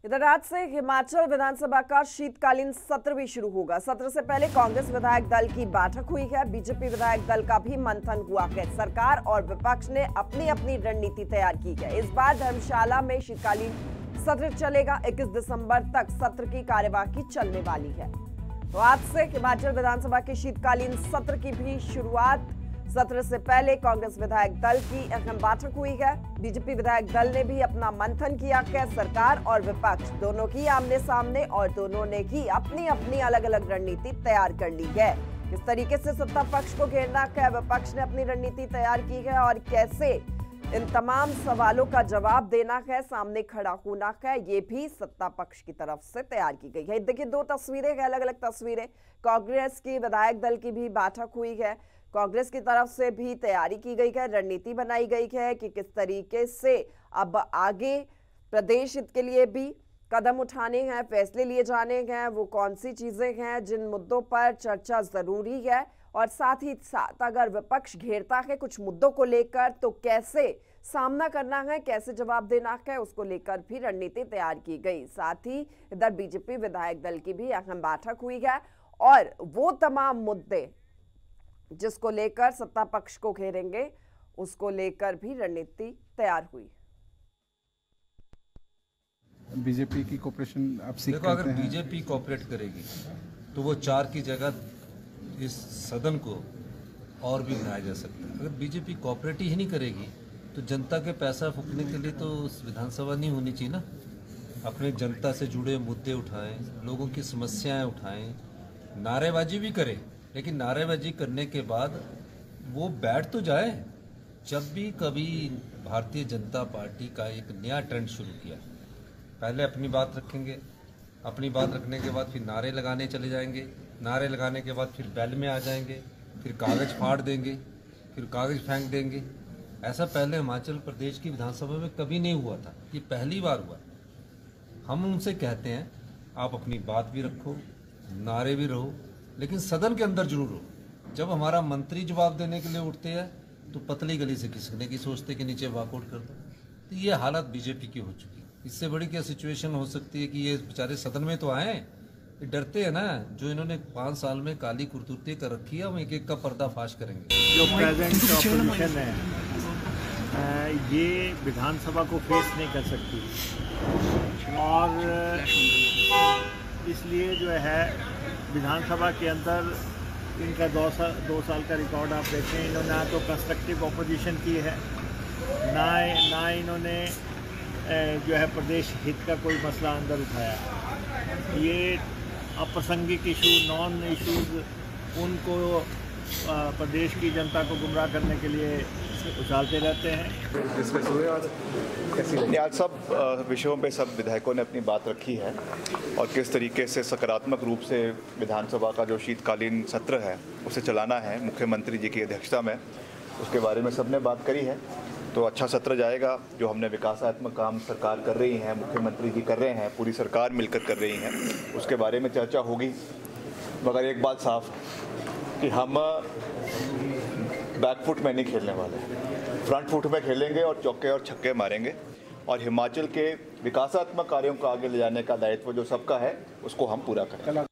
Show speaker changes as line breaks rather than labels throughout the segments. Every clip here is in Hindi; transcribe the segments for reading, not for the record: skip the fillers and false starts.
इधर आज से हिमाचल विधानसभा का शीतकालीन सत्र भी शुरू होगा। सत्र से पहले कांग्रेस विधायक दल की बैठक हुई है। बीजेपी विधायक दल का भी मंथन हुआ है। सरकार और विपक्ष ने अपनी अपनी रणनीति तैयार की है। इस बार धर्मशाला में शीतकालीन सत्र चलेगा। 21 दिसंबर तक सत्र की कार्यवाही चलने वाली है। तो आज से हिमाचल विधानसभा के शीतकालीन सत्र की भी शुरुआत। सत्र से पहले कांग्रेस विधायक दल की अहम बैठक हुई है। बीजेपी विधायक दल ने भी अपना मंथन किया है। सरकार और विपक्ष दोनों की आमने सामने और दोनों ने ही अपनी अपनी अलग अलग रणनीति तैयार कर ली है। किस तरीके से सत्ता पक्ष को घेरना है, विपक्ष ने अपनी रणनीति तैयार की है और कैसे इन तमाम सवालों का जवाब देना है, सामने खड़ा होना है, ये भी सत्ता पक्ष की तरफ से तैयार की गई है। देखिए, दो तस्वीरें हैं, अलग अलग तस्वीरें। कांग्रेस की विधायक दल की भी बैठक हुई है। कांग्रेस की तरफ से भी तैयारी की गई है, रणनीति बनाई गई है कि किस तरीके से अब आगे प्रदेश हित के लिए भी कदम उठाने हैं, फैसले लिए जाने हैं, वो कौन सी चीजें हैं जिन मुद्दों पर चर्चा जरूरी है और साथ ही साथ अगर विपक्ष घेरता है कुछ मुद्दों को लेकर तो कैसे सामना करना है, कैसे जवाब देना है, उसको लेकर भी रणनीति तैयार की गई। साथ ही इधर बीजेपी विधायक दल की भी अहम बैठक हुई है और वो तमाम मुद्दे जिसको लेकर सत्ता पक्ष को घेरेंगे उसको लेकर भी रणनीति तैयार हुई।
बीजेपी की कोऑपरेशन आप सीख
देखो, अगर बीजेपी कोऑपरेट करेगी तो वो 4 की जगह इस सदन को और भी बनाया जा सकता है। अगर बीजेपी कोऑपरेट ही नहीं करेगी तो जनता के पैसा फूकने के लिए तो विधानसभा नहीं होनी चाहिए ना। अपने जनता से जुड़े मुद्दे उठाएं, लोगों की समस्याएं उठाएं, नारेबाजी भी करें, लेकिन नारेबाजी करने के बाद वो बैठ तो जाए। जब भी कभी भारतीय जनता पार्टी का एक नया ट्रेंड शुरू किया, पहले अपनी बात रखेंगे, अपनी बात रखने के बाद फिर नारे लगाने चले जाएंगे, नारे लगाने के बाद फिर बैल में आ जाएंगे, फिर कागज फाड़ देंगे, फिर कागज फेंक देंगे। ऐसा पहले हिमाचल प्रदेश की विधानसभा में कभी नहीं हुआ था, ये पहली बार हुआ। हम उनसे कहते हैं आप अपनी बात भी रखो, नारे भी रहो, लेकिन सदन के अंदर जरूर हो। जब हमारा मंत्री जवाब देने के लिए उठते हैं तो पतली गली से खिसकने की सोचते कि नीचे वॉकआउट कर दो। तो ये हालत बीजेपी की हो चुकी है। इससे बड़ी क्या सिचुएशन हो सकती है कि ये बेचारे सदन में तो आए, ये डरते हैं ना। जो इन्होंने 5 साल में काली कुर्तुती कर रखी है, वो एक एक का पर्दाफाश करेंगे।
जो प्रेजेंट ऑपोजिशन है ये विधानसभा को फेस नहीं कर सकती और इसलिए जो है विधानसभा के अंदर इनका 2 साल का रिकॉर्ड आप देखें, इन्होंने ना तो कंस्ट्रक्टिव ऑपोजिशन की है, ना इन्होंने जो है प्रदेश हित का कोई मसला अंदर उठाया। ये अप्रासंगिक इशू, नॉन इश्यूज उनको प्रदेश की जनता को गुमराह करने के लिए उछालते रहते हैं।
आज सब विषयों पे सब विधायकों ने अपनी बात रखी है और किस तरीके से सकारात्मक रूप से विधानसभा का जो शीतकालीन सत्र है उसे चलाना है मुख्यमंत्री जी की अध्यक्षता में, उसके बारे में सबने बात करी है। तो अच्छा सत्र जाएगा। जो हमने विकासात्मक काम सरकार कर रही है, मुख्यमंत्री जी कर रहे हैं, पूरी सरकार मिलकर कर रही है, उसके बारे में चर्चा होगी। मगर एक बात साफ कि हम बैक फुट में नहीं खेलने वाले, फ्रंट फुट में खेलेंगे और चौके और छक्के मारेंगे और हिमाचल के विकासात्मक कार्यों को आगे ले जाने का दायित्व जो सबका है उसको हम पूरा करेंगे।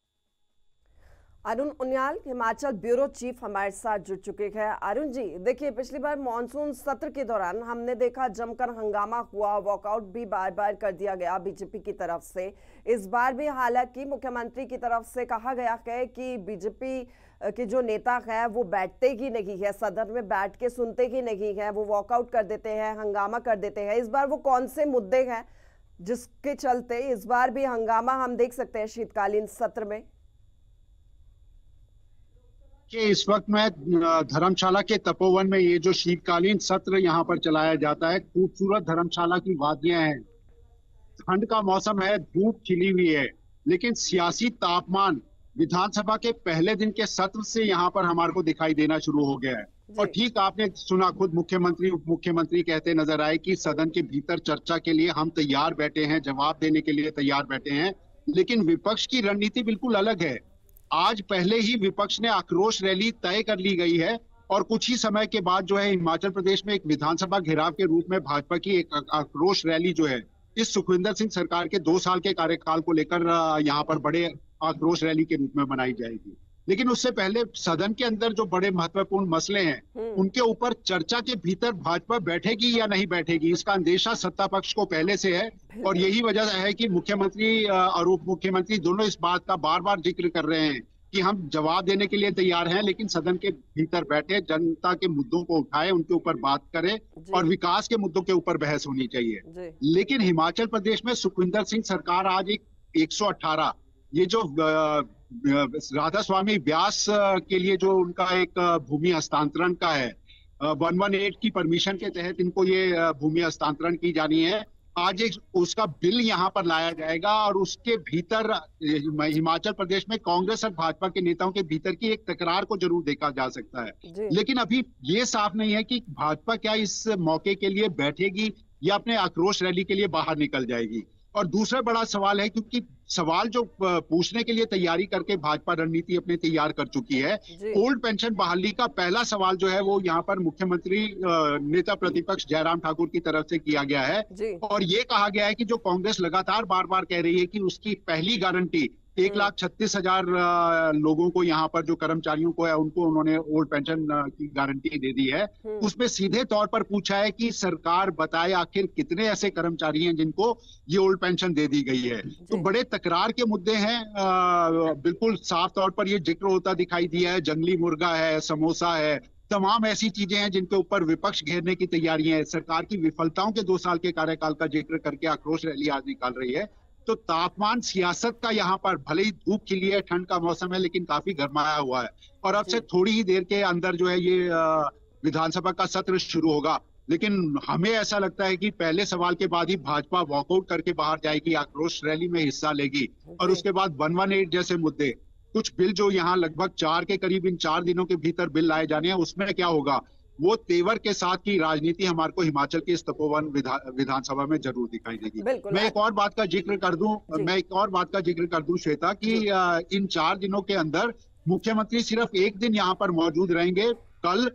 अरुण उनियाल हिमाचल ब्यूरो चीफ हमारे साथ जुड़ चुके हैं। अरुण जी, देखिए, पिछली बार मॉनसून सत्र के दौरान हमने देखा जमकर हंगामा हुआ, वॉकआउट भी बार बार कर दिया गया बीजेपी की तरफ से। इस बार भी हालांकि मुख्यमंत्री की तरफ से कहा गया है कि बीजेपी के जो नेता है वो बैठते ही नहीं है, सदन में बैठ के सुनते ही नहीं है, वो वॉकआउट कर देते हैं, हंगामा कर देते हैं। इस बार वो कौन से मुद्दे हैं जिसके चलते इस बार भी हंगामा हम देख सकते हैं शीतकालीन सत्र में?
कि इस वक्त मैं धर्मशाला के तपोवन में ये जो शीतकालीन सत्र यहाँ पर चलाया जाता है, खूबसूरत धर्मशाला की वादियां हैं, ठंड का मौसम है, धूप खिली हुई है, लेकिन सियासी तापमान विधानसभा के पहले दिन के सत्र से यहाँ पर हमारे को दिखाई देना शुरू हो गया है। और ठीक आपने सुना, खुद मुख्यमंत्री उप मुख्यमंत्री कहते नजर आए कि सदन के भीतर चर्चा के लिए हम तैयार बैठे हैं, जवाब देने के लिए तैयार बैठे हैं। लेकिन विपक्ष की रणनीति बिल्कुल अलग है। आज पहले ही विपक्ष ने आक्रोश रैली तय कर ली गई है और कुछ ही समय के बाद जो है हिमाचल प्रदेश में एक विधानसभा घेराव के रूप में भाजपा की एक आक्रोश रैली जो है इस सुखविंदर सिंह सरकार के 2 साल के कार्यकाल को लेकर यहाँ पर बड़े आक्रोश रैली के रूप में मनाई जाएगी। लेकिन उससे पहले सदन के अंदर जो बड़े महत्वपूर्ण मसले हैं उनके ऊपर चर्चा के भीतर भाजपा बैठेगी या नहीं बैठेगी, इसका अंदेशा सत्ता पक्ष को पहले से है। और यही वजह है कि मुख्यमंत्री और उप मुख्यमंत्री दोनों इस बात का बार बार जिक्र कर रहे हैं कि हम जवाब देने के लिए तैयार हैं, लेकिन सदन के भीतर बैठे जनता के मुद्दों को उठाए, उनके ऊपर बात करें और विकास के मुद्दों के ऊपर बहस होनी चाहिए। लेकिन हिमाचल प्रदेश में सुखविंदर सिंह सरकार आज एक 118 ये जो राधा स्वामी व्यास के लिए जो उनका एक भूमि हस्तांतरण का है, 118 की परमिशन के तहत इनको ये भूमि हस्तांतरण की जानी है। आज एक उसका बिल यहाँ पर लाया जाएगा और उसके भीतर हिमाचल प्रदेश में कांग्रेस और भाजपा के नेताओं के भीतर की एक तकरार को जरूर देखा जा सकता है। लेकिन अभी ये साफ नहीं है कि भाजपा क्या इस मौके के लिए बैठेगी या अपने आक्रोश रैली के लिए बाहर निकल जाएगी। और दूसरा बड़ा सवाल है, क्योंकि सवाल जो पूछने के लिए तैयारी करके भाजपा रणनीति अपने तैयार कर चुकी है, ओल्ड पेंशन बहाली का पहला सवाल जो है वो यहाँ पर मुख्यमंत्री नेता प्रतिपक्ष जयराम ठाकुर की तरफ से किया गया है। और ये कहा गया है कि जो कांग्रेस लगातार बार बार कह रही है कि उसकी पहली गारंटी 1,36,000 लोगों को यहाँ पर जो कर्मचारियों को है उनको उन्होंने ओल्ड पेंशन की गारंटी दे दी है। उसमें सीधे तौर पर पूछा है कि सरकार बताए आखिर कितने ऐसे कर्मचारी हैं जिनको ये ओल्ड पेंशन दे दी गई है। तो बड़े तकरार के मुद्दे हैं, बिल्कुल साफ तौर पर ये जिक्र होता दिखाई दिया है। जंगली मुर्गा है, समोसा है, तमाम ऐसी चीजें हैं जिनके ऊपर विपक्ष घेरने की तैयारियां है। सरकार की विफलताओं के 2 साल के कार्यकाल का जिक्र करके आक्रोश रैली आज निकाल रही है। तो तापमान सियासत का यहाँ पर भले ही धूप खिली है, ठंड का मौसम है, लेकिन काफी गर्माया हुआ है। और अब से थोड़ी ही देर के अंदर जो है ये विधानसभा का सत्र शुरू होगा। लेकिन हमें ऐसा लगता है कि पहले सवाल के बाद ही भाजपा वॉकआउट करके बाहर जाएगी, आक्रोश रैली में हिस्सा लेगी। और उसके बाद 118 जैसे मुद्दे, कुछ बिल जो यहाँ लगभग 4 के करीब इन 4 दिनों के भीतर बिल लाए जाने हैं, उसमें क्या होगा वो तेवर के साथ की राजनीति हमारे को हिमाचल की इस तपोवन विधानसभा में जरूर दिखाई देगी। मैं एक और बात का जिक्र कर दूं श्वेता कि इन 4 दिनों के अंदर मुख्यमंत्री सिर्फ एक दिन यहाँ पर मौजूद रहेंगे। कल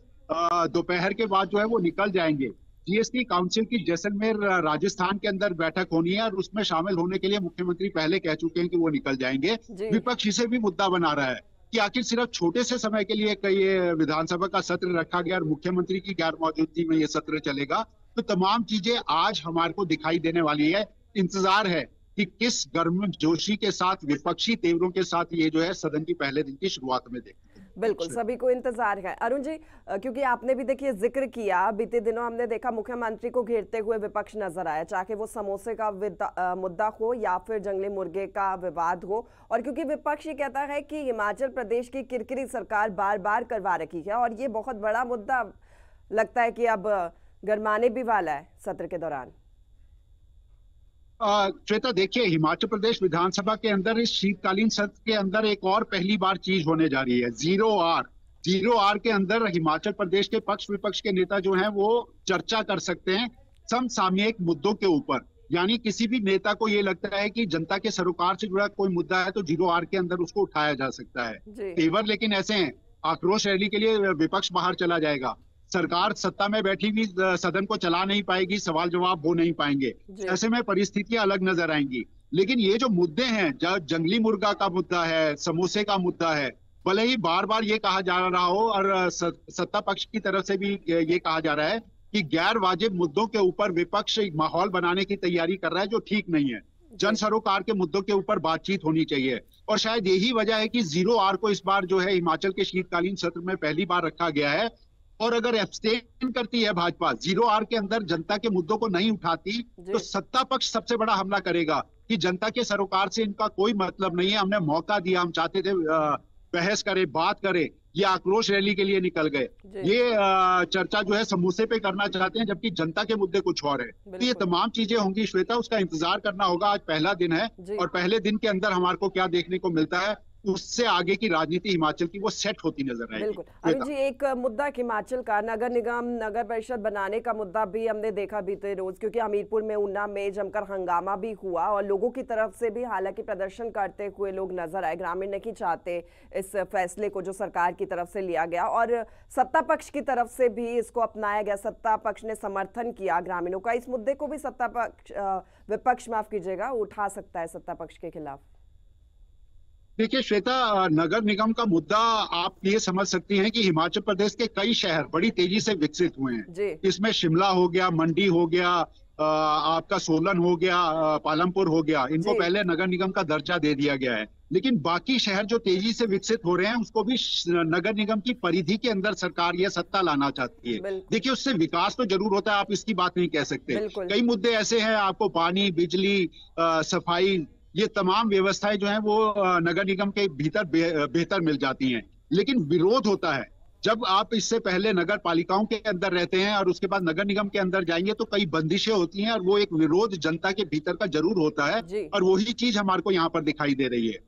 दोपहर के बाद जो है वो निकल जाएंगे। जीएसटी काउंसिल की जैसलमेर राजस्थान के अंदर बैठक होनी है और उसमें शामिल होने के लिए मुख्यमंत्री पहले कह चुके हैं कि वो निकल जाएंगे। विपक्ष इसे भी मुद्दा बना रहा है कि आखिर सिर्फ छोटे से समय के लिए ये विधानसभा का सत्र रखा गया और मुख्यमंत्री की गैर मौजूदगी में ये सत्र चलेगा। तो तमाम चीजें आज हमारे को दिखाई देने वाली है। इंतजार है कि किस गर्मजोशी के साथ, विपक्षी तेवरों के साथ ये जो है सदन की पहले दिन की शुरुआत में देखें।
बिल्कुल, सभी को इंतजार है। अरुण जी, क्योंकि आपने भी देखिए जिक्र किया, बीते दिनों हमने देखा मुख्यमंत्री को घेरते हुए विपक्ष नजर आया, चाहे वो समोसे का मुद्दा हो या फिर जंगली मुर्गे का विवाद हो। और क्योंकि विपक्ष ये कहता है कि हिमाचल प्रदेश की किरकिरी सरकार बार बार करवा रखी है और ये बहुत बड़ा मुद्दा लगता है कि अब गरमाने भी वाला है सत्र के दौरान।
श्वेता, देखिए हिमाचल प्रदेश विधानसभा के अंदर इस शीतकालीन सत्र के अंदर एक और पहली बार चीज होने जा रही है, 0R के अंदर हिमाचल प्रदेश के पक्ष विपक्ष के नेता जो हैं वो चर्चा कर सकते हैं समसामयिक मुद्दों के ऊपर। यानी किसी भी नेता को ये लगता है कि जनता के सरोकार से जुड़ा कोई मुद्दा है तो 0R के अंदर उसको उठाया जा सकता है। तेवर लेकिन ऐसे हैं, आक्रोश रैली के लिए विपक्ष बाहर चला जाएगा, सरकार सत्ता में बैठी भी सदन को चला नहीं पाएगी, सवाल जवाब हो नहीं पाएंगे, ऐसे में परिस्थितियां अलग नजर आएंगी। लेकिन ये जो मुद्दे हैं, जंगली मुर्गा का मुद्दा है, समोसे का मुद्दा है, भले ही बार बार ये कहा जा रहा हो और सत्ता पक्ष की तरफ से भी ये कहा जा रहा है कि गैर वाजिब मुद्दों के ऊपर विपक्ष एक माहौल बनाने की तैयारी कर रहा है जो ठीक नहीं है। जन सरोकार के मुद्दों के ऊपर बातचीत होनी चाहिए और शायद यही वजह है कि 0R को इस बार जो है हिमाचल के शीतकालीन सत्र में पहली बार रखा गया है। और अगर एब्सटेन करती है भाजपा, 0R के अंदर जनता के मुद्दों को नहीं उठाती, तो सत्ता पक्ष सबसे बड़ा हमला करेगा कि जनता के सरोकार से इनका कोई मतलब नहीं है, हमने मौका दिया, हम चाहते थे बहस करे, बात करे, ये आक्रोश रैली के लिए निकल गए। ये चर्चा जो है समोसे पे करना चाहते हैं जबकि जनता के मुद्दे कुछ और है। तो ये तमाम चीजें होंगी श्वेता, उसका इंतजार करना होगा। आज पहला दिन है और पहले दिन के अंदर हमारे को क्या देखने को मिलता है उससे आगे की राजनीति हिमाचल की वो सेट होती नजर आएगी।
बिल्कुल। अभी जी एक मुद्दा हिमाचल का नगर निगम नगर परिषद बनाने का मुद्दा भी हमने देखा बीते रोज, क्योंकि हमीरपुर में ऊना में जमकर हंगामा भी हुआ और लोगों की तरफ से भी हालांकि प्रदर्शन करते हुए लोग नजर आए। ग्रामीण नहीं चाहते इस फैसले को जो सरकार की तरफ से लिया गया और सत्ता पक्ष की तरफ से भी इसको अपनाया गया। सत्ता पक्ष ने समर्थन किया ग्रामीणों का। इस मुद्दे को भी सत्ता पक्ष विपक्ष माफ कीजिएगा उठा सकता है सत्ता पक्ष के खिलाफ।
देखिए श्वेता, नगर निगम का मुद्दा आप ये समझ सकती हैं कि हिमाचल प्रदेश के कई शहर बड़ी तेजी से विकसित हुए हैं। इसमें शिमला हो गया, मंडी हो गया, आपका सोलन हो गया, पालमपुर हो गया, इनको पहले नगर निगम का दर्जा दे दिया गया है। लेकिन बाकी शहर जो तेजी से विकसित हो रहे हैं उसको भी नगर निगम की परिधि के अंदर सरकार यह सत्ता लाना चाहती है। देखिए उससे विकास तो जरूर होता है, आप इसकी बात नहीं कह सकते। कई मुद्दे ऐसे हैं, आपको पानी, बिजली, सफाई, ये तमाम व्यवस्थाएं जो हैं वो नगर निगम के भीतर बेहतर मिल जाती हैं। लेकिन विरोध होता है जब आप इससे पहले नगर पालिकाओं के अंदर रहते हैं और उसके बाद नगर निगम के अंदर जाएंगे तो कई बंदिशें होती हैं और वो एक विरोध जनता के भीतर का जरूर होता है और वही चीज हमारे को यहाँ पर दिखाई दे रही है।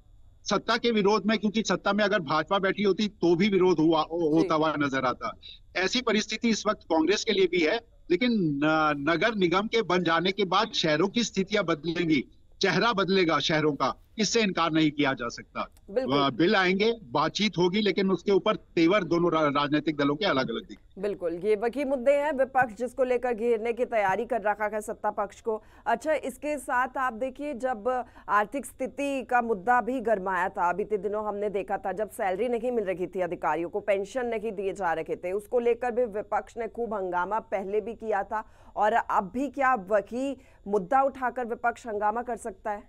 सत्ता के विरोध में, क्योंकि सत्ता में अगर भाजपा बैठी होती तो भी विरोध होता हुआ नजर आता। ऐसी परिस्थिति इस वक्त कांग्रेस के लिए भी है। लेकिन नगर निगम के बन जाने के बाद शहरों की स्थितियां बदलेंगी, चेहरा बदलेगा शहरों का, इससे इनकार नहीं किया जा सकता। बिल आएंगे, बातचीत होगी, लेकिन उसके ऊपर तेवर दोनों राजनीतिक दलों के अलग अलग दिखे।
बिल्कुल, ये वही मुद्दे हैं विपक्ष जिसको लेकर घेरने की तैयारी कर रखा है सत्ता पक्ष को। अच्छा, इसके साथ आप देखिए जब आर्थिक स्थिति का मुद्दा भी गरमाया था, बीते दिनों हमने देखा था जब सैलरी नहीं मिल रही थी अधिकारियों को, पेंशन नहीं दिए जा रहे थे, उसको लेकर भी विपक्ष ने खूब हंगामा पहले भी किया था और अब भी क्या वही मुद्दा उठाकर विपक्ष हंगामा कर सकता है?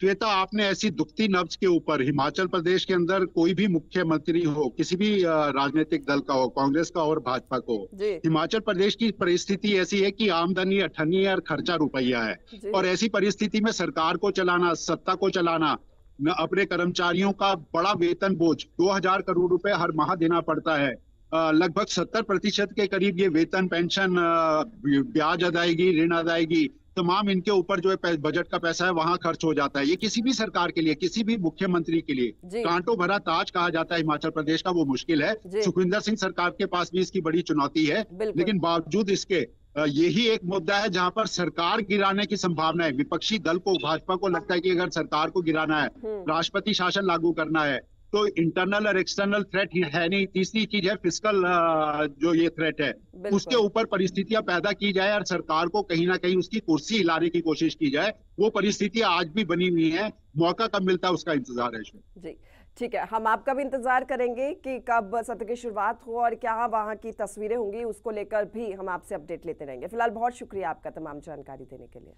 श्वेता, आपने ऐसी दुखती नब्ज के ऊपर हिमाचल प्रदेश के अंदर कोई भी मुख्यमंत्री हो, किसी भी राजनीतिक दल का हो, कांग्रेस का और भाजपा को, हिमाचल प्रदेश की परिस्थिति ऐसी है कि आमदनी 98 और खर्चा रुपया है। और ऐसी परिस्थिति में सरकार को चलाना, सत्ता को चलाना, अपने कर्मचारियों का बड़ा वेतन बोझ 2000 करोड़ रुपए हर माह देना पड़ता है। लगभग 70% के करीब ये वेतन, पेंशन, ब्याज अदायगी, ऋण अदायगी, तमाम इनके ऊपर जो है बजट का पैसा है वहां खर्च हो जाता है। ये किसी भी सरकार के लिए, किसी भी मुख्यमंत्री के लिए कांटों भरा ताज कहा जाता है हिमाचल प्रदेश का, वो मुश्किल है। सुखविंदर सिंह सरकार के पास भी इसकी बड़ी चुनौती है। लेकिन बावजूद इसके यही एक मुद्दा है जहां पर सरकार गिराने की संभावना है। विपक्षी दल को, भाजपा को लगता है कि अगर सरकार को गिराना है, राष्ट्रपति शासन लागू करना है, तो इंटरनल और एक्सटर्नल थ्रेट है नहीं। तीसरी चीज है फिस्कल जो ये थ्रेट है, उसके ऊपर परिस्थितियां पैदा की जाए और सरकार को कहीं ना कहीं उसकी कुर्सी हिलाने की कोशिश की जाए। वो परिस्थितियां आज भी बनी हुई हैं। मौका कब मिलता है उसका इंतजार है।
जी ठीक है, हम आपका भी इंतजार करेंगे कि कब सत्र की शुरुआत हो और क्या वहां की तस्वीरें होंगी, उसको लेकर भी हम आपसे अपडेट लेते रहेंगे। फिलहाल बहुत शुक्रिया आपका तमाम जानकारी देने के लिए।